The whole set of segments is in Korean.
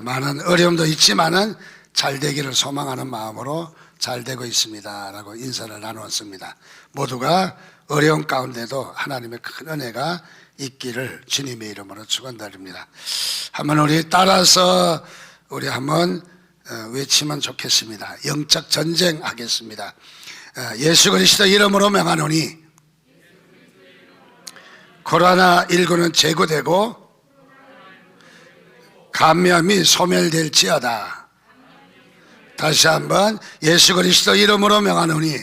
많은 어려움도 있지만은 잘 되기를 소망하는 마음으로 잘 되고 있습니다 라고 인사를 나누었습니다. 모두가 어려운 가운데도 하나님의 큰 은혜가 있기를 주님의 이름으로 축원드립니다. 한번 우리 따라서 우리 한번 외치면 좋겠습니다. 영적 전쟁 하겠습니다. 예수 그리스도 이름으로 명하노니 코로나19는 제거되고 감염이 소멸될지어다. 다시 한번 예수 그리스도 이름으로 명하노니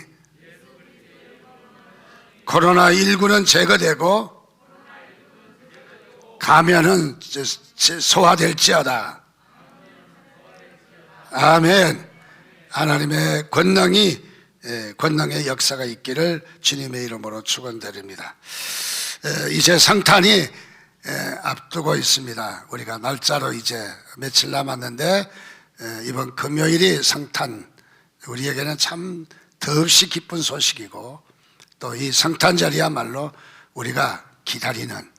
코로나19는 제거되고 감염은 소화될지어다. 아멘. 하나님의 권능의 역사가 있기를 주님의 이름으로 축원드립니다. 이제 성탄이 앞두고 있습니다. 우리가 날짜로 이제 며칠 남았는데 이번 금요일이 성탄, 우리에게는 참 더없이 기쁜 소식이고 또 이 성탄절이야말로 우리가 기다리는,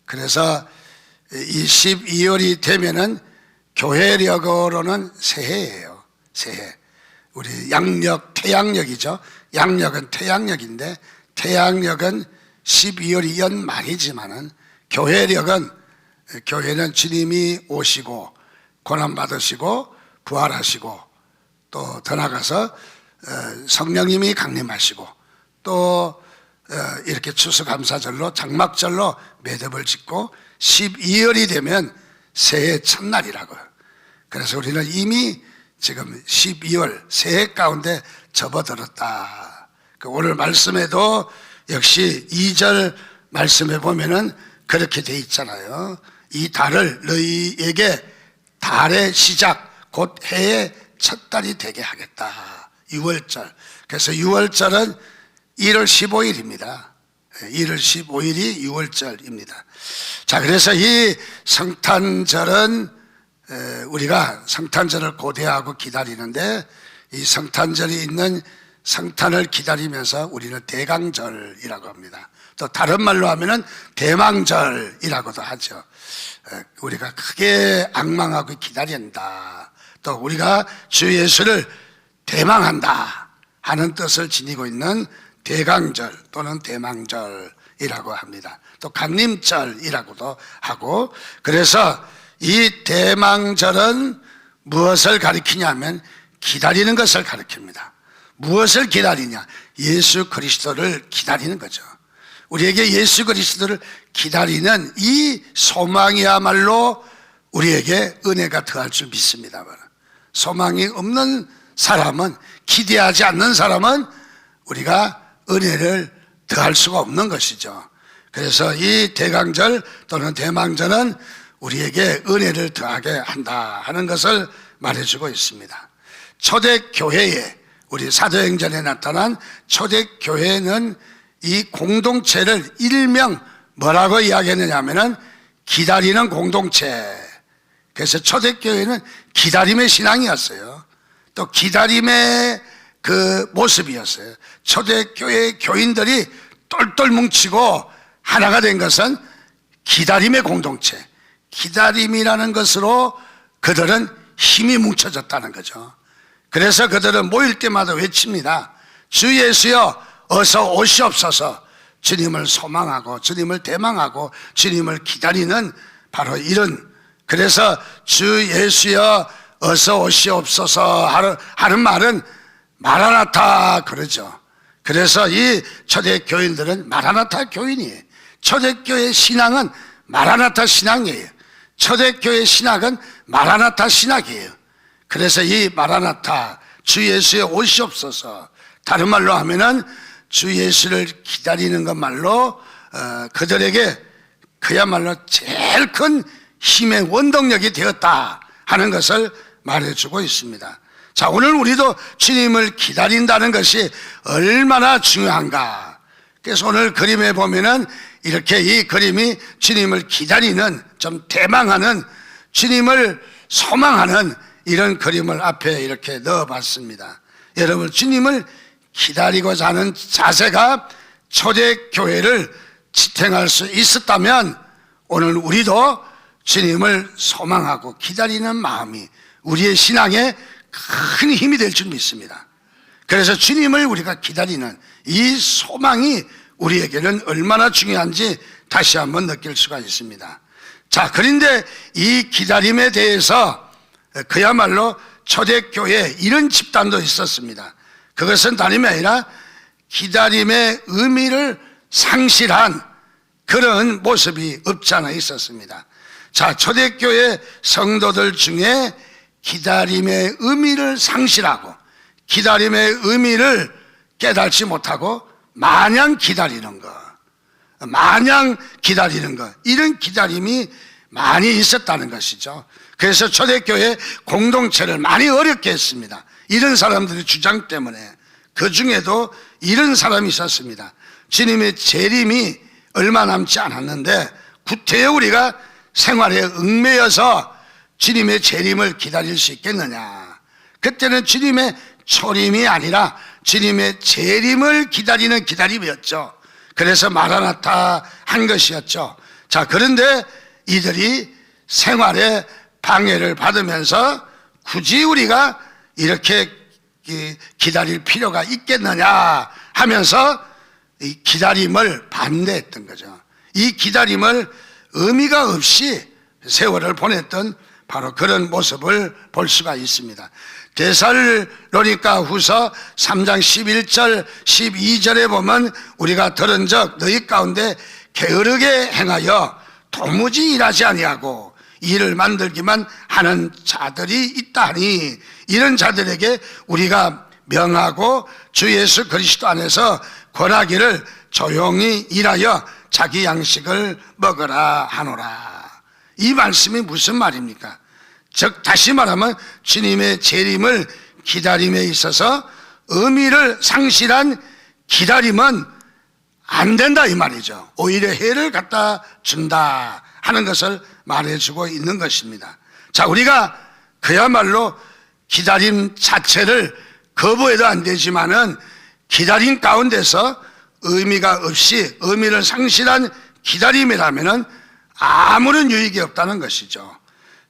그래서 이 12월이 되면은 교회력으로는 새해예요. 새해. 우리 양력, 태양력이죠. 양력은 태양력인데 태양력은 12월이 연말이지만은 교회는 주님이 오시고 고난받으시고 부활하시고 또 더 나가서 성령님이 강림하시고 또 이렇게 추수감사절로 장막절로 매듭을 짓고 12월이 되면 새해 첫날이라고요. 그래서 우리는 이미 지금 12월 새해 가운데 접어들었다. 오늘 말씀에도 역시 2절 말씀에 보면은 그렇게 돼 있잖아요. 이 달을 너희에게 달의 시작 곧 해의 첫 달이 되게 하겠다. 6월절. 그래서 6월절은 1월 15일입니다. 1월 15일이 6월절입니다. 자, 그래서 이 성탄절은 우리가 성탄절을 고대하고 기다리는데 이 성탄절이 있는 성탄을 기다리면서 우리는 대강절이라고 합니다. 또 다른 말로 하면은 대망절이라고도 하죠. 우리가 크게 앙망하고 기다린다. 또 우리가 주 예수를 대망한다 하는 뜻을 지니고 있는 대강절 또는 대망절이라고 합니다. 또 강림절이라고도 하고, 그래서 이 대망절은 무엇을 가리키냐면 기다리는 것을 가리킵니다. 무엇을 기다리냐? 예수 그리스도를 기다리는 거죠. 우리에게 예수 그리스도를 기다리는 이 소망이야말로 우리에게 은혜가 더할 줄 믿습니다. 소망이 없는 사람은, 기대하지 않는 사람은 우리가 은혜를 더할 수가 없는 것이죠. 그래서 이 대강절 또는 대망절은 우리에게 은혜를 더하게 한다 하는 것을 말해주고 있습니다. 초대교회에, 우리 사도행전에 나타난 초대교회는 이 공동체를 일명 뭐라고 이야기했느냐 하면은 기다리는 공동체. 그래서 초대교회는 기다림의 신앙이었어요. 또 기다림의 그 모습이었어요. 초대교회 교인들이 똘똘 뭉치고 하나가 된 것은 기다림의 공동체, 기다림이라는 것으로 그들은 힘이 뭉쳐졌다는 거죠. 그래서 그들은 모일 때마다 외칩니다. 주 예수여 어서 오시옵소서. 주님을 소망하고 주님을 대망하고 주님을 기다리는 바로 이런, 그래서 주 예수여 어서 오시옵소서 하는 말은 마라나타 그러죠. 그래서 이 초대교인들은 마라나타 교인이에요. 초대교회 신앙은 마라나타 신앙이에요. 초대교회 신학은 마라나타 신학이에요. 그래서 이 마라나타, 주 예수에 오시옵소서, 다른 말로 하면은 주 예수를 기다리는 것말로 그들에게 그야말로 제일 큰 힘의 원동력이 되었다 하는 것을 말해주고 있습니다. 자, 오늘 우리도 주님을 기다린다는 것이 얼마나 중요한가. 그래서 오늘 그림에 보면은 이렇게 이 그림이 주님을 기다리는, 좀 대망하는, 주님을 소망하는 이런 그림을 앞에 이렇게 넣어봤습니다. 여러분, 주님을 기다리고자 하는 자세가 초대교회를 지탱할 수 있었다면 오늘 우리도 주님을 소망하고 기다리는 마음이 우리의 신앙에 큰 힘이 될 줄 믿습니다. 그래서 주님을 우리가 기다리는 이 소망이 우리에게는 얼마나 중요한지 다시 한번 느낄 수가 있습니다. 자, 그런데 이 기다림에 대해서 그야말로 초대교회에 이런 집단도 있었습니다. 그것은 다름이 아니라 기다림의 의미를 상실한 그런 모습이 없지 않아 있었습니다. 자, 초대교회 성도들 중에 기다림의 의미를 상실하고 기다림의 의미를 깨닫지 못하고 마냥 기다리는 것, 이런 기다림이 많이 있었다는 것이죠. 그래서 초대교회 공동체를 많이 어렵게 했습니다. 이런 사람들의 주장 때문에. 그 중에도 이런 사람이 있었습니다. 주님의 재림이 얼마 남지 않았는데 구태여 우리가 생활에 얽매여서 주님의 재림을 기다릴 수 있겠느냐. 그때는 주님의 초림이 아니라 주님의 재림을 기다리는 기다림이었죠. 그래서 마라나타 한 것이었죠. 자, 그런데 이들이 생활에 방해를 받으면서 굳이 우리가 이렇게 기다릴 필요가 있겠느냐 하면서 이 기다림을 반대했던 거죠. 이 기다림을 의미가 없이 세월을 보냈던 바로 그런 모습을 볼 수가 있습니다. 데살로니가 후서 3장 11절 12절에 보면 우리가 들은 적 너희 가운데 게으르게 행하여 도무지 일하지 아니하고 일을 만들기만 하는 자들이 있다니 이런 자들에게 우리가 명하고 주 예수 그리스도 안에서 권하기를 조용히 일하여 자기 양식을 먹으라 하노라. 이 말씀이 무슨 말입니까? 즉 다시 말하면 주님의 재림을 기다림에 있어서 의미를 상실한 기다림은 안 된다 이 말이죠. 오히려 해를 갖다 준다 하는 것을 말해주고 있는 것입니다. 자, 우리가 그야말로 기다림 자체를 거부해도 안 되지만은 기다림 가운데서 의미가 없이 의미를 상실한 기다림이라면은 아무런 유익이 없다는 것이죠.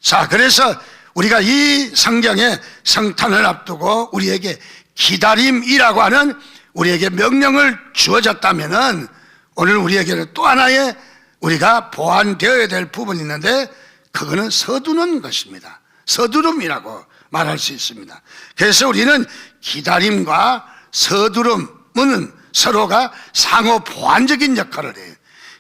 자, 그래서 우리가 이 성경에 성탄을 앞두고 우리에게 기다림이라고 하는 우리에게 명령을 주어졌다면은 오늘 우리에게는 또 하나의 우리가 보완되어야 될 부분이 있는데 그거는 서두는 것입니다. 서두름이라고 말할 수 있습니다. 그래서 우리는 기다림과 서두름은 서로가 상호 보완적인 역할을 해요.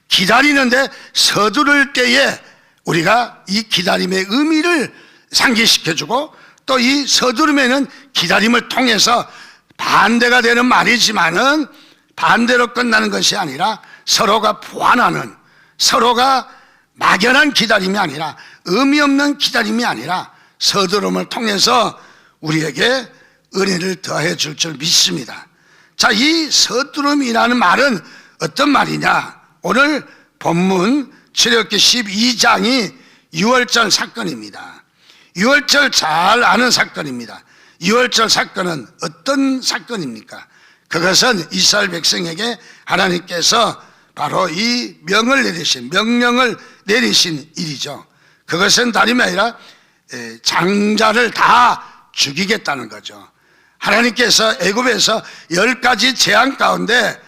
기다리는데 서두를 때에 우리가 이 기다림의 의미를 상기시켜주고 또 이 서두름에는 기다림을 통해서 반대가 되는 말이지만은 반대로 끝나는 것이 아니라 서로가 보완하는, 서로가 막연한 기다림이 아니라 의미 없는 기다림이 아니라 서두름을 통해서 우리에게 은혜를 더해 줄 줄 믿습니다. 자, 이 서두름이라는 말은 어떤 말이냐? 오늘 본문 출애굽기 12장이 유월절 사건입니다. 유월절 잘 아는 사건입니다. 유월절 사건은 어떤 사건입니까? 그것은 이스라엘 백성에게 하나님께서 바로 이 명령을 내리신 일이죠. 그것은 다름이 아니라 장자를 다 죽이겠다는 거죠. 하나님께서 애굽에서 10가지 재앙 가운데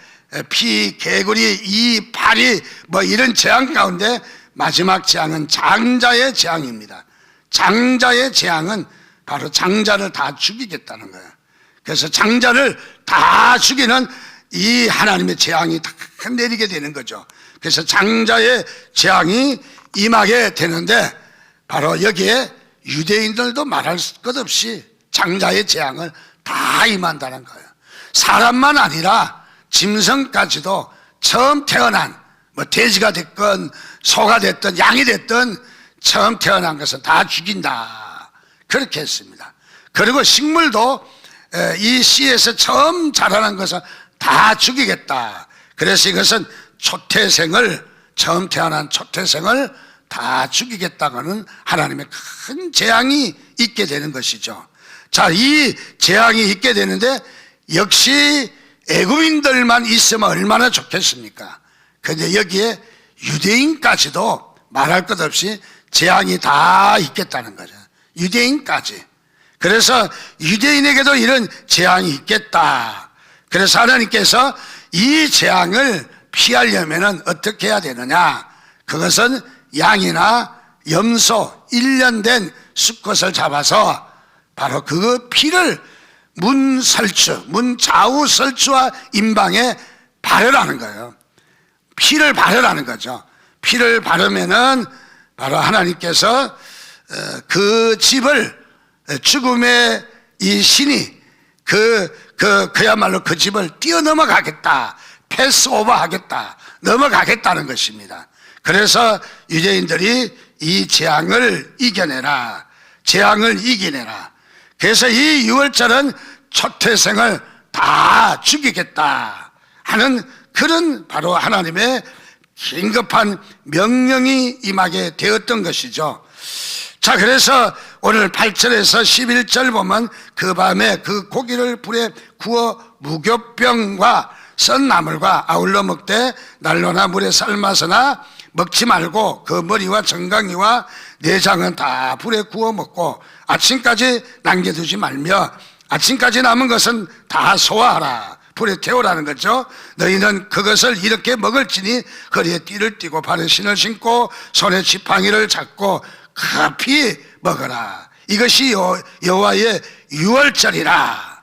피, 개구리, 이, 파리 뭐 이런 재앙 가운데 마지막 재앙은 장자의 재앙입니다. 장자의 재앙은 바로 장자를 다 죽이겠다는 거예요. 그래서 장자를 다 죽이는 이 하나님의 재앙이 다 내리게 되는 거죠. 그래서 장자의 재앙이 임하게 되는데 바로 여기에 유대인들도 말할 것 없이 장자의 재앙을 다 임한다는 거예요. 사람만 아니라 짐승까지도 처음 태어난 뭐 돼지가 됐건 소가 됐든 양이 됐든 처음 태어난 것은 다 죽인다 그렇게 했습니다. 그리고 식물도 이 씨에서 처음 자라난 것은 다 죽이겠다. 그래서 이것은 처음 태어난 초태생을 다 죽이겠다고는 하나님의 큰 재앙이 있게 되는 것이죠. 자, 이 재앙이 있게 되는데 역시 애굽인들만 있으면 얼마나 좋겠습니까? 그런데 여기에 유대인까지도 말할 것 없이 재앙이 다 있겠다는 거죠. 유대인까지. 그래서 유대인에게도 이런 재앙이 있겠다. 그래서 하나님께서 이 재앙을 피하려면 어떻게 해야 되느냐? 그것은 양이나 염소 1년 된 수컷을 잡아서 바로 그 피를 문 좌우 설주와 임방에 바르라는 거예요. 피를 바르라는 거죠. 피를 바르면은 바로 하나님께서 그 집을 죽음의 이 신이 그야말로 그 집을 뛰어넘어가겠다, 패스오버 하겠다, 넘어가겠다는 것입니다. 그래서 유대인들이 이 재앙을 이겨내라, 재앙을 이기내라. 그래서 이 유월절은 초태생을 다 죽이겠다 하는 그런 바로 하나님의 긴급한 명령이 임하게 되었던 것이죠. 자, 그래서 오늘 8절에서 11절 보면 그 밤에 그 고기를 불에 구워 무교병과 썬 나물과 아울러 먹되 난로나 물에 삶아서나 먹지 말고 그 머리와 정강이와 내장은 다 불에 구워 먹고 아침까지 남겨두지 말며 아침까지 남은 것은 다 소화하라. 불에 태우라는 거죠. 너희는 그것을 이렇게 먹을지니 허리에 띠를 띠고 발에 신을 신고 손에 지팡이를 잡고 급히 먹어라. 이것이 여호와의 유월절이라.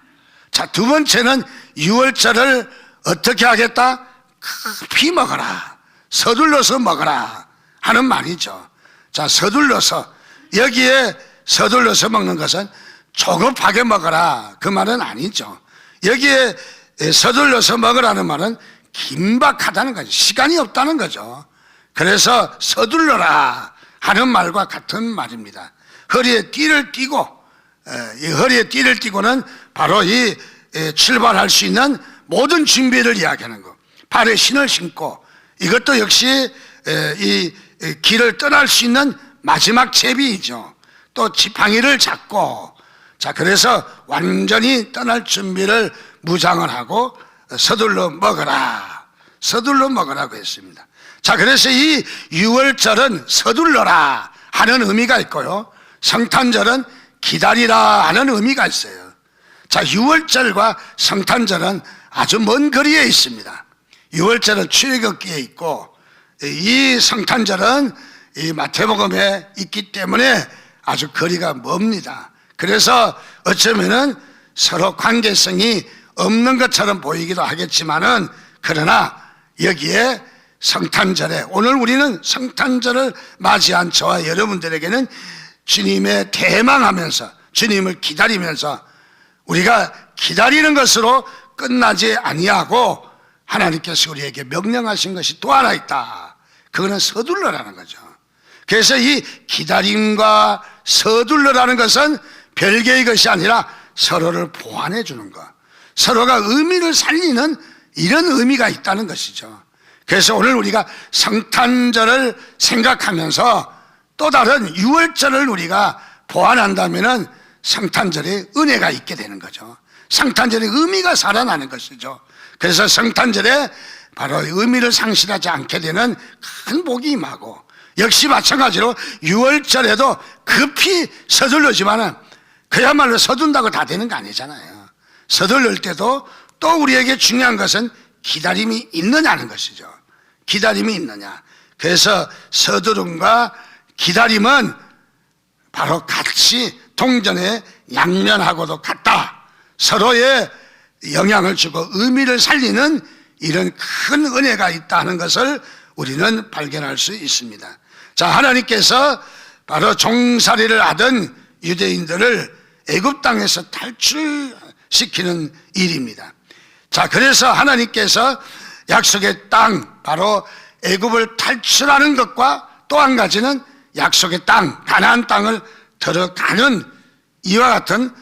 자, 두 번째는 유월절을 어떻게 하겠다? 급히 먹어라, 서둘러서 먹어라 하는 말이죠. 자, 서둘러서, 여기에 서둘러서 먹는 것은 조급하게 먹어라 그 말은 아니죠. 여기에 서둘러서 먹으라는 말은 긴박하다는 거죠. 시간이 없다는 거죠. 그래서 서둘러라 하는 말과 같은 말입니다. 허리에 띠를 띠고, 이 허리에 띠를 띠고는 바로 이 출발할 수 있는 모든 준비를 이야기하는 거. 발에 신을 신고, 이것도 역시 이 길을 떠날 수 있는 마지막 채비이죠. 또 지팡이를 잡고, 자, 그래서 완전히 떠날 준비를 무장을 하고 서둘러 먹어라, 서둘러 먹으라고 했습니다. 자, 그래서 이 유월절은 서둘러라 하는 의미가 있고요, 성탄절은 기다리라 하는 의미가 있어요. 자, 유월절과 성탄절은 아주 먼 거리에 있습니다. 유월절은 출애굽기에 있고 이 성탄절은 이 마태복음에 있기 때문에 아주 거리가 멉니다. 그래서 어쩌면은 서로 관계성이 없는 것처럼 보이기도 하겠지만은, 그러나 여기에 성탄절에, 오늘 우리는 성탄절을 맞이한 저와 여러분들에게는 주님의 대망하면서, 주님을 기다리면서 우리가 기다리는 것으로 끝나지 아니하고 하나님께서 우리에게 명령하신 것이 또 하나 있다. 그거는 서둘러라는 거죠. 그래서 이 기다림과 서둘러라는 것은 별개의 것이 아니라 서로를 보완해 주는 것, 서로가 의미를 살리는 이런 의미가 있다는 것이죠. 그래서 오늘 우리가 성탄절을 생각하면서 또 다른 유월절을 우리가 보완한다면은 성탄절에 은혜가 있게 되는 거죠. 성탄절의 의미가 살아나는 것이죠. 그래서 성탄절에 바로 의미를 상실하지 않게 되는 큰 복이 임하고, 역시 마찬가지로 유월절에도 급히 서둘르지만은 그야말로 서둔다고 다 되는 거 아니잖아요. 서둘를 때도 또 우리에게 중요한 것은 기다림이 있느냐는 것이죠. 기다림이 있느냐. 그래서 서두름과 기다림은 바로 같이 동전의 양면하고도 같다. 서로의 영향을 주고 의미를 살리는 이런 큰 은혜가 있다는 것을 우리는 발견할 수 있습니다. 자, 하나님께서 바로 종살이를 하던 유대인들을 애굽 땅에서 탈출시키는 일입니다. 자, 그래서 하나님께서 약속의 땅, 바로 애굽을 탈출하는 것과 또 한 가지는 약속의 땅, 가나안 땅을 들어가는 이와 같은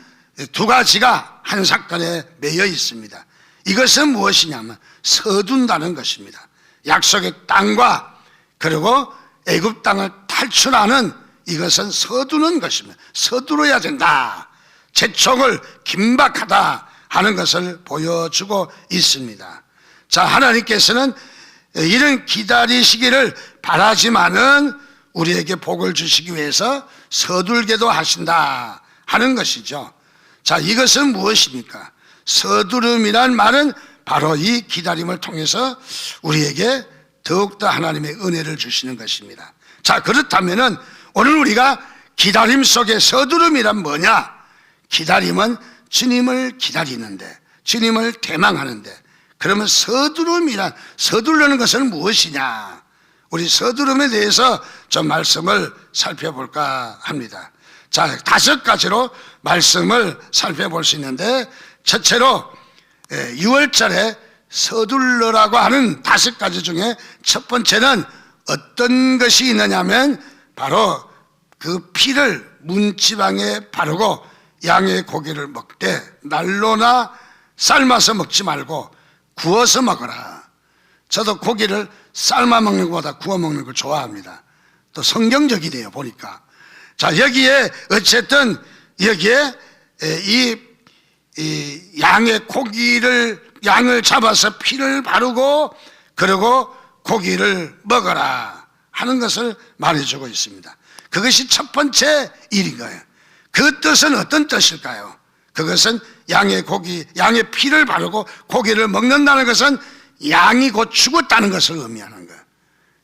두 가지가 한 사건에 매여 있습니다. 이것은 무엇이냐면 서둔다는 것입니다. 약속의 땅과 그리고 애굽 땅을 탈출하는 이것은 서두는 것입니다. 서두러야 된다, 재촉을 긴박하다 하는 것을 보여주고 있습니다. 자, 하나님께서는 이런 기다리시기를 바라지만은 우리에게 복을 주시기 위해서 서둘게도 하신다 하는 것이죠. 자, 이것은 무엇입니까? 서두름이란 말은 바로 이 기다림을 통해서 우리에게 더욱더 하나님의 은혜를 주시는 것입니다. 자, 그렇다면은 오늘 우리가 기다림 속에 서두름이란 뭐냐? 기다림은 주님을 기다리는데, 주님을 대망하는데, 그러면 서두르는 것은 무엇이냐? 우리 서두름에 대해서 좀 말씀을 살펴볼까 합니다. 자, 5가지로 말씀을 살펴볼 수 있는데, 첫째로 6월절에 서둘러라고 하는 5가지 중에 첫 번째는 어떤 것이 있느냐면 바로 그 피를 문지방에 바르고 양의 고기를 먹되 날로나 삶아서 먹지 말고 구워서 먹어라. 저도 고기를 삶아 먹는 것보다 구워 먹는 걸 좋아합니다. 또 성경적이네요, 보니까. 자, 여기에 어쨌든 여기에 이 양의 양을 잡아서 피를 바르고 그리고 고기를 먹어라 하는 것을 말해주고 있습니다. 그것이 첫 번째 일인 거예요. 그 뜻은 어떤 뜻일까요? 그것은 양의 피를 바르고 고기를 먹는다는 것은 양이 곧 죽었다는 것을 의미하는 거예요.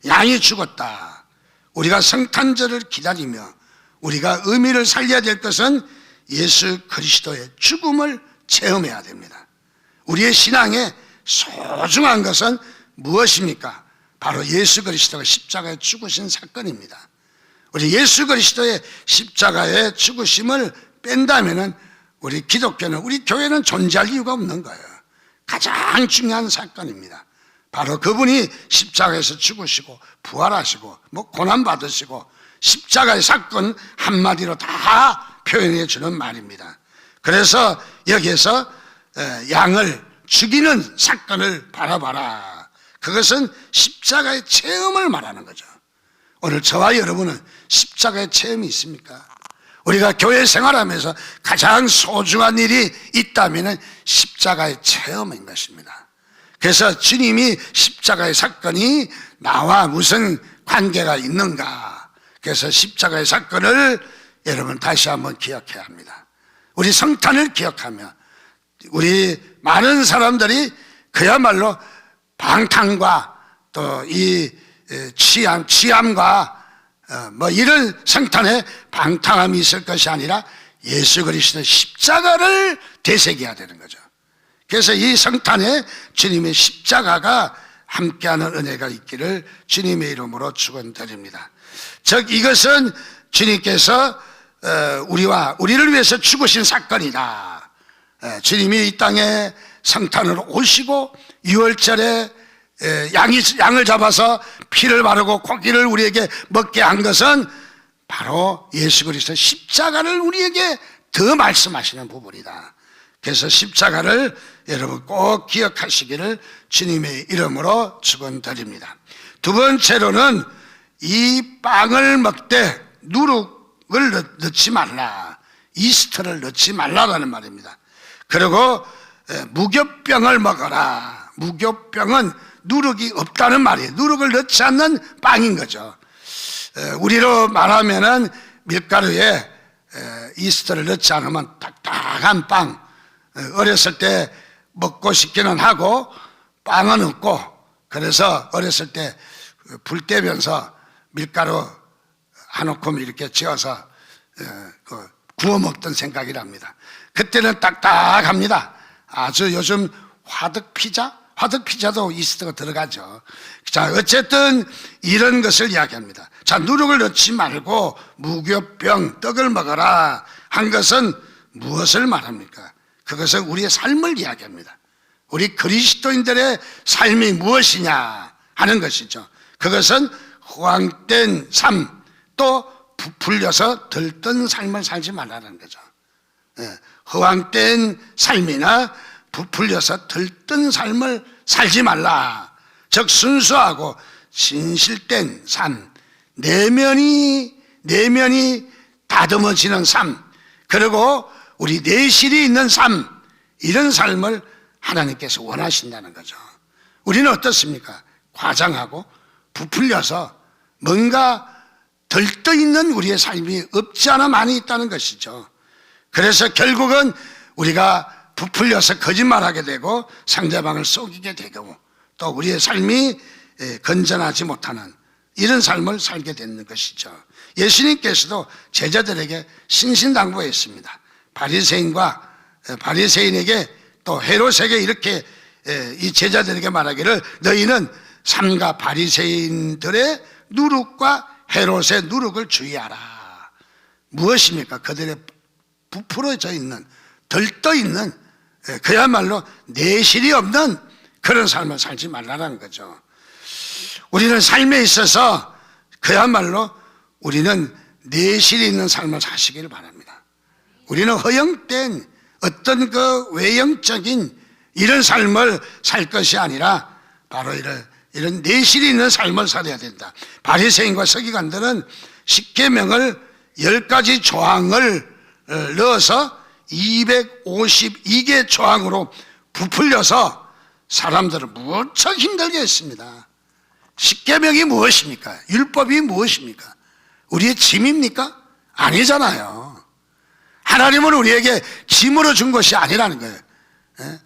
양이 죽었다. 우리가 성탄절을 기다리며 우리가 의미를 살려야 될 것은 예수 그리스도의 죽음을 체험해야 됩니다. 우리의 신앙에 소중한 것은 무엇입니까? 바로 예수 그리스도가 십자가에 죽으신 사건입니다. 우리 예수 그리스도의 십자가에 죽으심을 뺀다면은 우리 기독교는, 우리 교회는 존재할 이유가 없는 거예요. 가장 중요한 사건입니다. 바로 그분이 십자가에서 죽으시고 부활하시고 고난받으시고 십자가의 사건 한마디로 다 표현해 주는 말입니다. 그래서 여기에서 양을 죽이는 사건을 바라봐라. 그것은 십자가의 체험을 말하는 거죠. 오늘 저와 여러분은 십자가의 체험이 있습니까? 우리가 교회 생활하면서 가장 소중한 일이 있다면 십자가의 체험인 것입니다. 그래서 주님이 십자가의 사건이 나와 무슨 관계가 있는가? 그래서 십자가의 사건을 여러분 다시 한번 기억해야 합니다. 우리 성탄을 기억하며 우리 많은 사람들이 그야말로 방탕과 또 이 취함과 이런 성탄에 방탕함이 있을 것이 아니라 예수 그리스도의 십자가를 되새겨야 되는 거죠. 그래서 이 성탄에 주님의 십자가가 함께하는 은혜가 있기를 주님의 이름으로 축원드립니다. 즉 이것은 주님께서 우리를 위해서 죽으신 사건이다. 주님이 이 땅에 성탄으로 오시고 6월절에 양을 잡아서 피를 바르고 고기를 우리에게 먹게 한 것은 바로 예수 그리스도 십자가를 우리에게 더 말씀하시는 부분이다. 그래서 십자가를 여러분 꼭 기억하시기를 주님의 이름으로 축원드립니다. 두 번째로는 이 빵을 먹되 누룩을 넣지 말라. 이스트를 넣지 말라라는 말입니다. 그리고 무교병을 먹어라. 무교병은 누룩이 없다는 말이에요. 누룩을 넣지 않는 빵인 거죠. 우리로 말하면은 밀가루에 이스트를 넣지 않으면 딱딱한 빵, 어렸을 때 먹고 싶기는 하고 빵은 없고, 그래서 어렸을 때 불 떼면서 밀가루 한 움큼 이렇게 지어서 구워 먹던 생각이 납니다. 그때는 딱딱합니다. 아주 요즘 화덕 피자도 이스트가 들어가죠. 자, 어쨌든 이런 것을 이야기합니다. 자, 누룩을 넣지 말고 무교병 떡을 먹어라 한 것은 무엇을 말합니까? 그것은 우리의 삶을 이야기합니다. 우리 그리스도인들의 삶이 무엇이냐 하는 것이죠. 그것은 허황된 삶, 또 부풀려서 들뜬 삶을 살지 말라는 거죠. 허황된 삶이나 부풀려서 들뜬 삶을 살지 말라. 즉 순수하고 진실된 삶, 내면이 다듬어지는 삶, 그리고 우리 내실이 있는 삶, 이런 삶을 하나님께서 원하신다는 거죠. 우리는 어떻습니까? 과장하고 부풀려서 뭔가 들떠있는 우리의 삶이 없지 않아 많이 있다는 것이죠. 그래서 결국은 우리가 부풀려서 거짓말하게 되고 상대방을 속이게 되고 또 우리의 삶이 건전하지 못하는 이런 삶을 살게 되는 것이죠. 예수님께서도 제자들에게 신신당부했습니다. 바리새인에게 또 헤롯에게 이렇게 이 제자들에게 말하기를 너희는 삼가 바리새인들의 누룩과 헤롯의 누룩을 주의하라. 무엇입니까? 그들의 부풀어져 있는 들떠 있는 그야말로 내실이 없는 그런 삶을 살지 말라는 거죠. 우리는 삶에 있어서 그야말로 우리는 내실이 있는 삶을 사시기를 바랍니다. 우리는 허영된 어떤 그 외형적인 이런 삶을 살 것이 아니라 바로 이런 내실이 있는 삶을 살아야 된다. 바리새인과 서기관들은 십계명을 10가지 조항을 넣어서 252개 조항으로 부풀려서 사람들을 무척 힘들게 했습니다. 십계명이 무엇입니까? 율법이 무엇입니까? 우리의 짐입니까? 아니잖아요. 하나님은 우리에게 짐으로 준 것이 아니라는 거예요.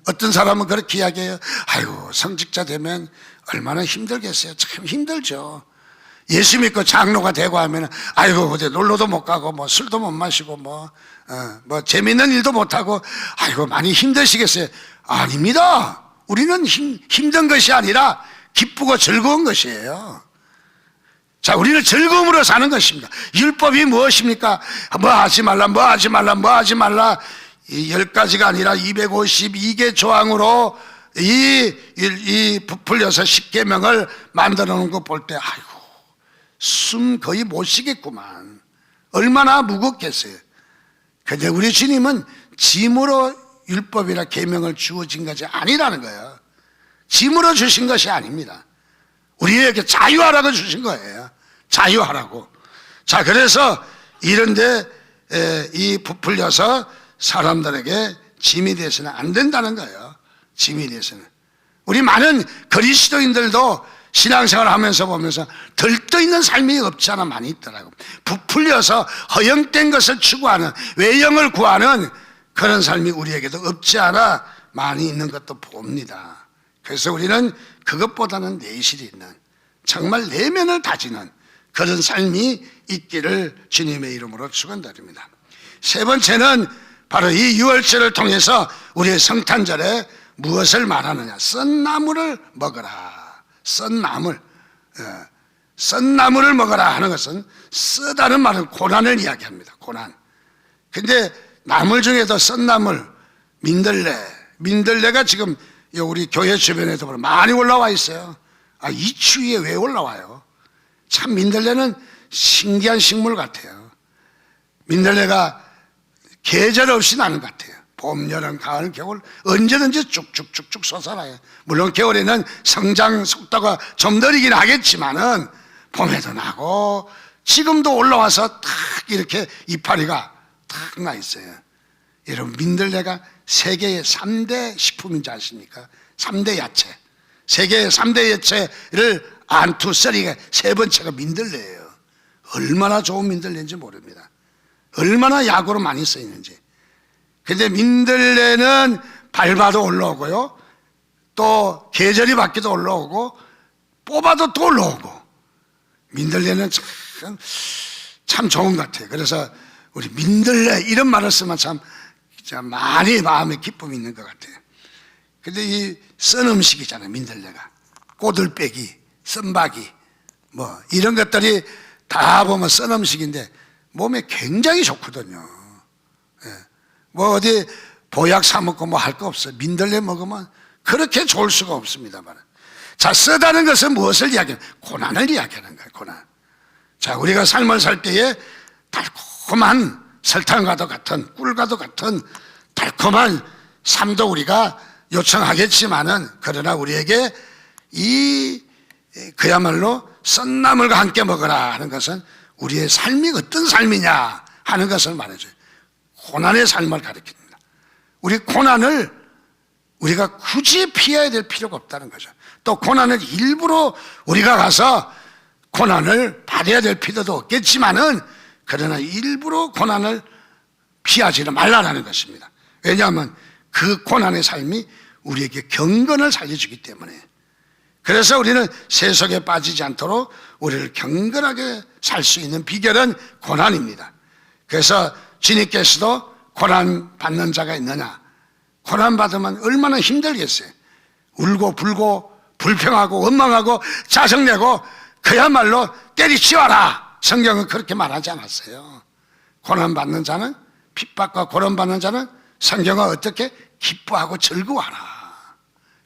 어떤 사람은 그렇게 이야기해요. 아이고 성직자 되면 얼마나 힘들겠어요. 참 힘들죠. 예수 믿고 장로가 되고 하면 아이고 어디 놀러도 못 가고 뭐 술도 못 마시고 뭐 재밌는 일도 못 하고 아이고 많이 힘드시겠어요. 아닙니다. 우리는 힘든 것이 아니라 기쁘고 즐거운 것이에요. 자, 우리는 즐거움으로 사는 것입니다. 율법이 무엇입니까? 뭐 하지 말라, 뭐 하지 말라, 뭐 하지 말라. 이 10가지가 아니라 252개 조항으로 이 부풀려서 십계명을 만들어 놓은 거 볼 때 아이고 숨 거의 못 쉬겠구만. 얼마나 무겁겠어요. 근데 우리 주님은 짐으로 율법이나 계명을 주어진 것이 아니라는 거예요. 짐으로 주신 것이 아닙니다. 우리에게 자유하라고 주신 거예요. 자유하라고. 자, 그래서 이런데 이 부풀려서 사람들에게 짐이 되어서는 안 된다는 거예요. 짐이 되어서는. 우리 많은 그리스도인들도 신앙생활 하면서 보면서 들떠있는 삶이 없지 않아 많이 있더라고요. 부풀려서 허영된 것을 추구하는, 외형을 구하는 그런 삶이 우리에게도 없지 않아 많이 있는 것도 봅니다. 그래서 우리는 그것보다는 내실이 있는, 정말 내면을 다지는 그런 삶이 있기를 주님의 이름으로 축원드립니다. 세 번째는 바로 이 유월절을 통해서 우리의 성탄절에 무엇을 말하느냐? 썬나물을 먹어라. 썬나물을 먹어라 하는 것은 쓰다는 말은 고난을 이야기합니다. 고난. 근데 나물 중에도 썬나물, 민들레가 지금 우리 교회 주변에도 많이 올라와 있어요. 이 추위에 왜 올라와요? 참 민들레는 신기한 식물 같아요. 민들레가 계절 없이 나는 것 같아요. 봄, 여름, 가을, 겨울 언제든지 쭉쭉쭉쭉 솟아나요. 물론 겨울에는 성장 속도가 좀 느리긴 하겠지만은 봄에도 나고 지금도 올라와서 탁 이렇게 이파리가 탁 나 있어요. 여러분, 민들레가 세계의 3대 식품인지 아십니까? 3대 야채. 세계의 3대 야채를 안투3가 세 번째가 민들레예요. 얼마나 좋은 민들레인지 모릅니다. 얼마나 약으로 많이 쓰이는지. 근데 민들레는 밟아도 올라오고요. 또 계절이 바뀌도 올라오고 뽑아도 또 올라오고. 민들레는 참 좋은 것 같아요. 그래서 우리 민들레 이런 말을 쓰면 참 많이 마음에 기쁨이 있는 것 같아요. 근데 이 썬 음식이잖아요. 민들레가 꼬들빼기, 썬박이 뭐 이런 것들이 다 보면 썬 음식인데 몸에 굉장히 좋거든요. 뭐 어디 보약 사 먹고 뭐 할 거 없어요. 민들레 먹으면 그렇게 좋을 수가 없습니다만. 자, 쓰다는 것은 무엇을 이야기하는? 고난을 이야기하는 거예요. 고난. 자, 우리가 삶을 살 때에 달콤한 설탕과도 같은, 꿀과도 같은 달콤한 삶도 우리가 요청하겠지만은, 그러나 우리에게 그야말로 썬나물과 함께 먹으라 하는 것은 우리의 삶이 어떤 삶이냐 하는 것을 말해줘요. 고난의 삶을 가리킵니다. 우리 고난을 우리가 굳이 피해야 될 필요가 없다는 거죠. 또 고난을 일부러 우리가 가서 고난을 받아야 될 필요도 없겠지만은 그러나 일부러 고난을 피하지는 말라라는 것입니다. 왜냐하면 그 고난의 삶이 우리에게 경건을 살려주기 때문에. 그래서 우리는 세속에 빠지지 않도록 우리를 경건하게 살 수 있는 비결은 고난입니다. 그래서 주님께서도 고난 받는 자가 있느냐? 고난 받으면 얼마나 힘들겠어요. 울고 불고 불평하고 원망하고 짜증내고 그야말로 때리치워라. 성경은 그렇게 말하지 않았어요. 고난 받는 자는, 핍박과 고난 받는 자는 성경은 어떻게? 기뻐하고 즐거워하라.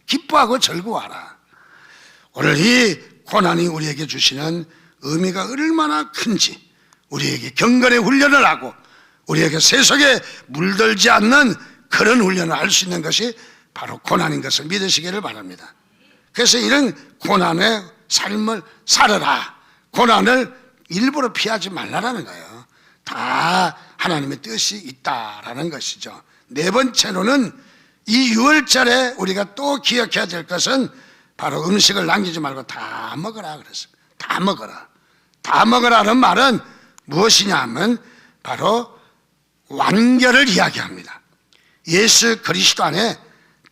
기뻐하고 즐거워하라. 오늘 이 고난이 우리에게 주시는 의미가 얼마나 큰지, 우리에게 경건의 훈련을 하고 우리에게 세속에 물들지 않는 그런 훈련을 할 수 있는 것이 바로 고난인 것을 믿으시기를 바랍니다. 그래서 이런 고난의 삶을 살아라. 고난을 일부러 피하지 말라라는 거예요. 다 하나님의 뜻이 있다라는 것이죠. 네 번째로는 이 6월절에 우리가 또 기억해야 될 것은 바로 음식을 남기지 말고 다 먹어라 그랬습니다. 다 먹어라. 다 먹으라는 말은 무엇이냐 하면 바로 완결을 이야기합니다. 예수 그리스도 안에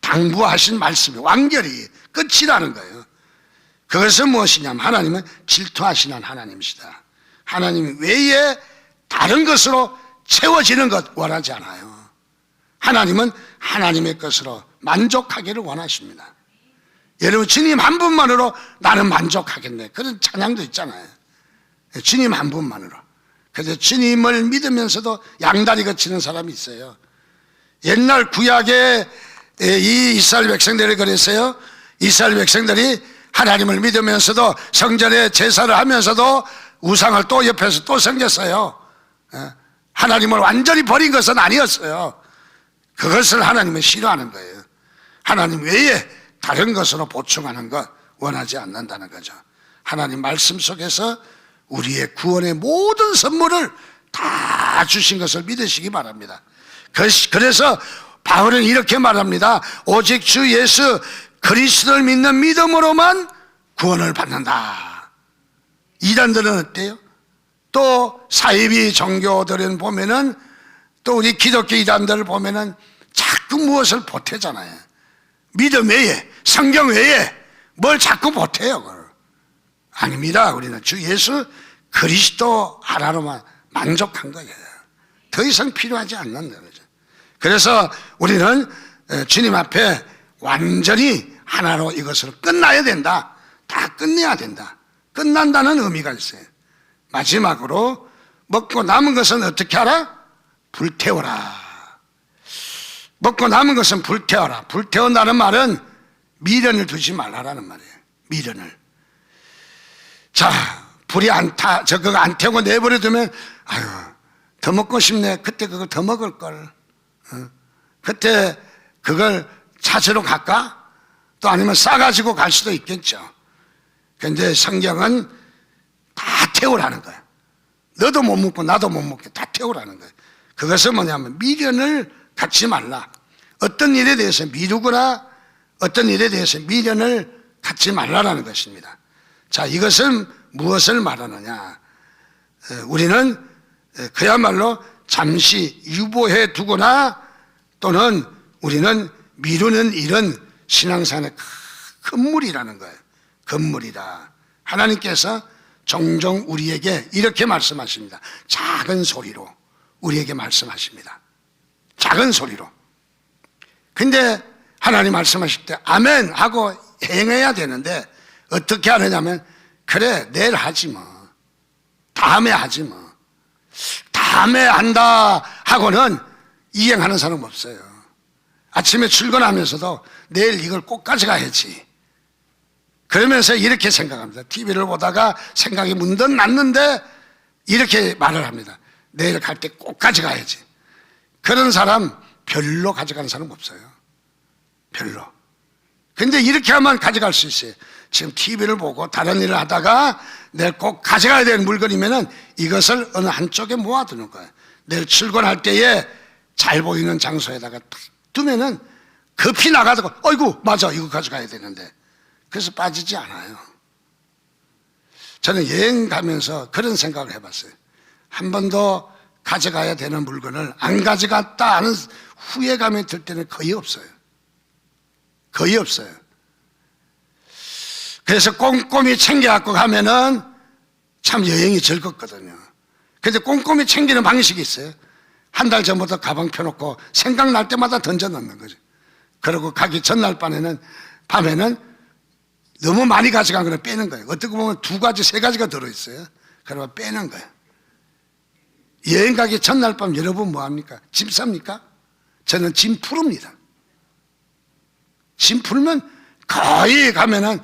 당부하신 말씀이 완결이 끝이라는 거예요. 그것은 무엇이냐면 하나님은 질투하시는 하나님이시다. 하나님 외에 다른 것으로 채워지는 것 원하지 않아요. 하나님은 하나님의 것으로 만족하기를 원하십니다. 여러분, 주님 한 분만으로 나는 만족하겠네, 그런 찬양도 있잖아요. 주님 한 분만으로. 그래서 주님을 믿으면서도 양다리 거치는 사람이 있어요. 옛날 구약에 이 이스라엘 백성들이 그랬어요. 이스라엘 백성들이 하나님을 믿으면서도 성전에 제사를 하면서도 우상을 또 옆에서 또 섬겼어요. 하나님을 완전히 버린 것은 아니었어요. 그것을 하나님은 싫어하는 거예요. 하나님 외에 다른 것으로 보충하는 것 원하지 않는다는 거죠. 하나님 말씀 속에서 우리의 구원의 모든 선물을 다 주신 것을 믿으시기 바랍니다. 그래서 바울은 이렇게 말합니다. 오직 주 예수 그리스도를 믿는 믿음으로만 구원을 받는다. 이단들은 어때요? 또 사이비 종교들은 보면은, 또 우리 기독교 이단들을 보면은 자꾸 무엇을 보태잖아요. 믿음 외에, 성경 외에 뭘 자꾸 보태요. 그걸. 아닙니다. 우리는 주 예수 그리스도 하나로만 만족한 거예요. 더 이상 필요하지 않는 거죠. 그래서 우리는 주님 앞에 완전히 하나로 이것을 끝나야 된다. 다 끝내야 된다. 끝난다는 의미가 있어요. 마지막으로 먹고 남은 것은 어떻게 하라? 불태워라. 먹고 남은 것은 불태워라. 불태운다는 말은 미련을 두지 말라라는 말이에요. 미련을. 자, 불이 안 타, 그거 안 태우고 내버려 두면, 아유, 더 먹고 싶네. 그때 그걸 더 먹을 걸. 그때 그걸 찾으러 갈까? 또 아니면 싸가지고 갈 수도 있겠죠. 그런데 성경은 다 태우라는 거예요. 너도 못 먹고 나도 못 먹게 다 태우라는 거예요. 그것은 뭐냐면 미련을 갖지 말라. 어떤 일에 대해서 미루거나 어떤 일에 대해서 미련을 갖지 말라라는 것입니다. 자, 이것은 무엇을 말하느냐? 우리는 그야말로 잠시 유보해 두거나 또는 우리는 미루는 일은 신앙생활의 큰 물이라는 거예요. 금물이다. 하나님께서 종종 우리에게 이렇게 말씀하십니다. 작은 소리로 우리에게 말씀하십니다. 작은 소리로. 근데 하나님 말씀하실 때 아멘 하고 행해야 되는데 어떻게 하느냐면, 그래 내일 하지 뭐, 다음에 하지 뭐, 다음에 한다 하고는 이행하는 사람 없어요. 아침에 출근하면서도 내일 이걸 꼭 가져가야지, 그러면서 이렇게 생각합니다. TV를 보다가 생각이 문득 났는데 이렇게 말을 합니다. 내일 갈 때 꼭 가져가야지. 그런 사람 별로 가져가는 사람 없어요. 별로. 근데 이렇게 하면 가져갈 수 있어요. 지금 TV를 보고 다른 일을 하다가 내일 꼭 가져가야 되는 물건이면은 이것을 어느 한쪽에 모아두는 거예요. 내일 출근할 때에 잘 보이는 장소에다가 딱 두면은 급히 나가다가 어이구 맞아 이거 가져가야 되는데, 그래서 빠지지 않아요. 저는 여행 가면서 그런 생각을 해봤어요. 한 번도 가져가야 되는 물건을 안 가져갔다 하는 후회감이 들 때는 거의 없어요. 거의 없어요. 그래서 꼼꼼히 챙겨갖고 가면은 참 여행이 즐겁거든요. 근데 꼼꼼히 챙기는 방식이 있어요. 한 달 전부터 가방 펴놓고 생각날 때마다 던져 넣는 거죠. 그리고 가기 전날 밤에는 너무 많이 가져간 거는 빼는 거예요. 어떻게 보면 2가지, 3가지가 들어있어요. 그러면 빼는 거예요. 여행 가기 전날 밤 여러분 뭐합니까? 짐 쌉니까? 저는 짐 풀읍니다. 짐 풀면 거의 가면은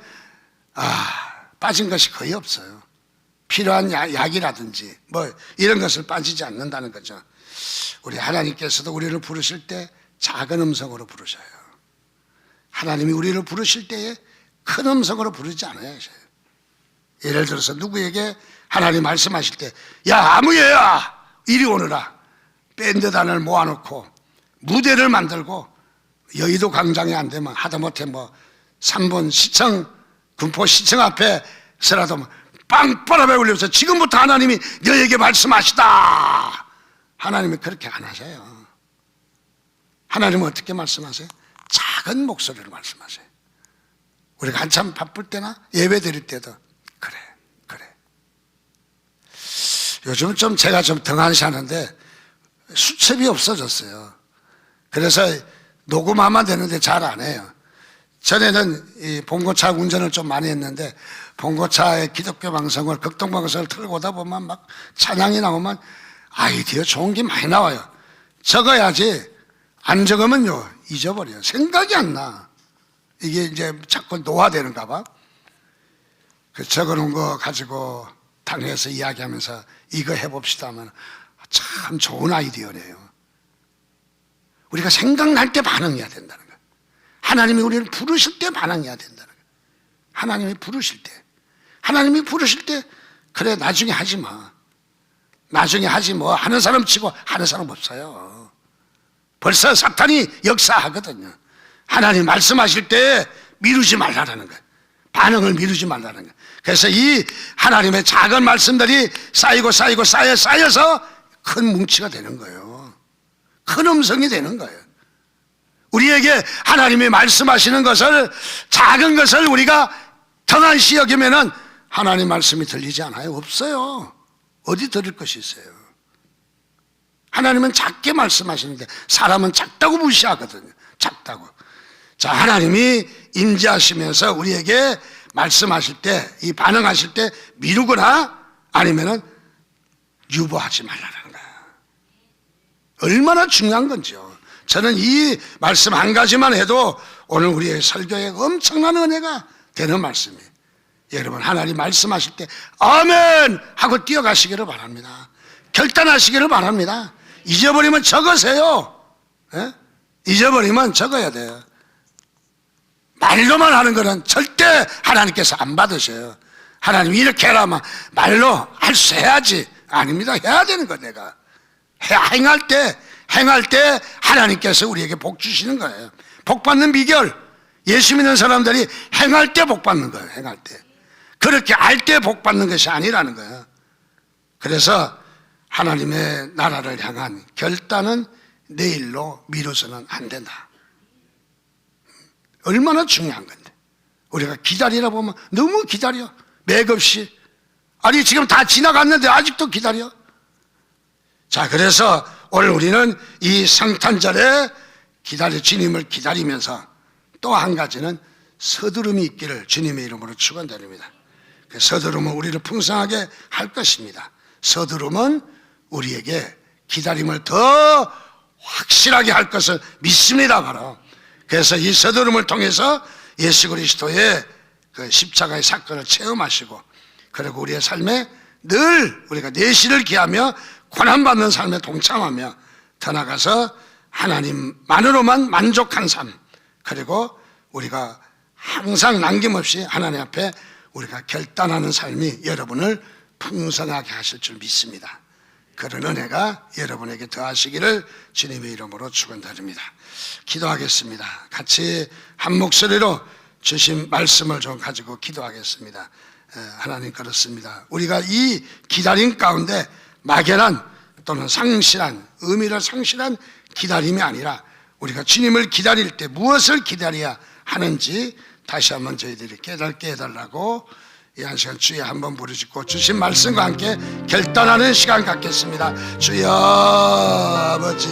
빠진 것이 거의 없어요. 필요한 약이라든지 뭐 이런 것을 빠지지 않는다는 거죠. 우리 하나님께서도 우리를 부르실 때 작은 음성으로 부르셔요. 하나님이 우리를 부르실 때에 큰 음성으로 부르지 않아야 하셔요. 예를 들어서 누구에게 하나님 말씀하실 때, 야 아무예야 이리 오너라, 밴드단을 모아놓고 무대를 만들고 여의도 광장에 안 되면 하다못해 뭐 3번 시청, 군포 시청 앞에서라도 빵빠라배 울려서 지금부터 하나님이 너에게 말씀하시다. 하나님이 그렇게 안 하셔요. 하나님은 어떻게 말씀하세요? 작은 목소리로 말씀하세요. 우리가 한참 바쁠 때나 예배 드릴 때도 그래. 요즘은 좀 제가 좀 등한시하는데 수첩이 없어졌어요. 그래서 녹음하면 되는데 잘 안 해요. 전에는 이 봉고차 운전을 좀 많이 했는데 봉고차의 기독교 방송을, 극동 방송을 틀고 오다 보면 막 찬양이 나오면 아이디어 좋은 게 많이 나와요. 적어야지 안 적으면요 잊어버려요. 생각이 안 나. 이게 이제 자꾸 노화되는가 봐. 그 적어놓은 거 가지고 당회에서 이야기하면서 이거 해봅시다 하면 참 좋은 아이디어네요. 우리가 생각날 때 반응해야 된다는 거예요. 하나님이 우리를 부르실 때 반응해야 된다는 거예요. 하나님이 부르실 때. 하나님이 부르실 때 그래 나중에 하지 마. 나중에 하지 뭐 하는 사람 치고 하는 사람 없어요. 벌써 사탄이 역사하거든요. 하나님 말씀하실 때 미루지 말라는 거예요. 반응을 미루지 말라는 거예요. 그래서 이 하나님의 작은 말씀들이 쌓여서 큰 뭉치가 되는 거예요. 큰 음성이 되는 거예요. 우리에게 하나님이 말씀하시는 것을, 작은 것을 우리가 등한시 여기면은 하나님 말씀이 들리지 않아요. 없어요. 어디 들을 것이 있어요. 하나님은 작게 말씀하시는데 사람은 작다고 무시하거든요. 작다고. 자, 하나님이 임재하시면서 우리에게 말씀하실 때, 이 반응하실 때 미루거나 아니면은 유보하지 말라는 거예요. 얼마나 중요한 건지요. 저는 이 말씀 한 가지만 해도 오늘 우리의 설교에 엄청난 은혜가 되는 말씀이에요. 여러분, 하나님 말씀하실 때 아멘 하고 뛰어가시기를 바랍니다. 결단하시기를 바랍니다. 잊어버리면 적으세요. 예? 잊어버리면 적어야 돼요. 말로만 하는 거는 절대 하나님께서 안 받으셔요. 하나님 이렇게 해라면 말로 할 수 해야지. 아닙니다. 해야 되는 거 내가. 행할 때 하나님께서 우리에게 복 주시는 거예요. 복 받는 비결, 예수 믿는 사람들이 행할 때 복 받는 거예요. 행할 때. 그렇게 알 때 복 받는 것이 아니라는 거예요. 그래서 하나님의 나라를 향한 결단은 내일로 미뤄서는 안 된다. 얼마나 중요한 건데. 우리가 기다리라 보면 너무 기다려. 맥없이. 아니 지금 다 지나갔는데 아직도 기다려. 자, 그래서 오늘 우리는 이 성탄절에 주님을 기다리면서 또 한 가지는 서두름이 있기를 주님의 이름으로 축원드립니다. 그 서두름은 우리를 풍성하게 할 것입니다. 서두름은 우리에게 기다림을 더 확실하게 할 것을 믿습니다. 바로. 그래서 이 서두름을 통해서 예수 그리스도의 그 십자가의 사건을 체험하시고, 그리고 우리의 삶에 늘 우리가 내실을 기하며 고난받는 삶에 동참하며 더 나아가서 하나님만으로만 만족한 삶, 그리고 우리가 항상 남김없이 하나님 앞에 우리가 결단하는 삶이 여러분을 풍성하게 하실 줄 믿습니다. 그런 은혜가 여러분에게 더하시기를 주님의 이름으로 축원드립니다. 기도하겠습니다. 같이 한 목소리로 주신 말씀을 좀 가지고 기도하겠습니다. 하나님 그렇습니다. 우리가 이 기다림 가운데 막연한 또는 상실한 의미를 상실한 기다림이 아니라 우리가 주님을 기다릴 때 무엇을 기다려야 하는지 다시 한번 저희들이 깨닫게 해달라고 이 한 시간 주여 한번 부르짖고 주신 말씀과 함께 결단하는 시간 갖겠습니다. 주여 아버지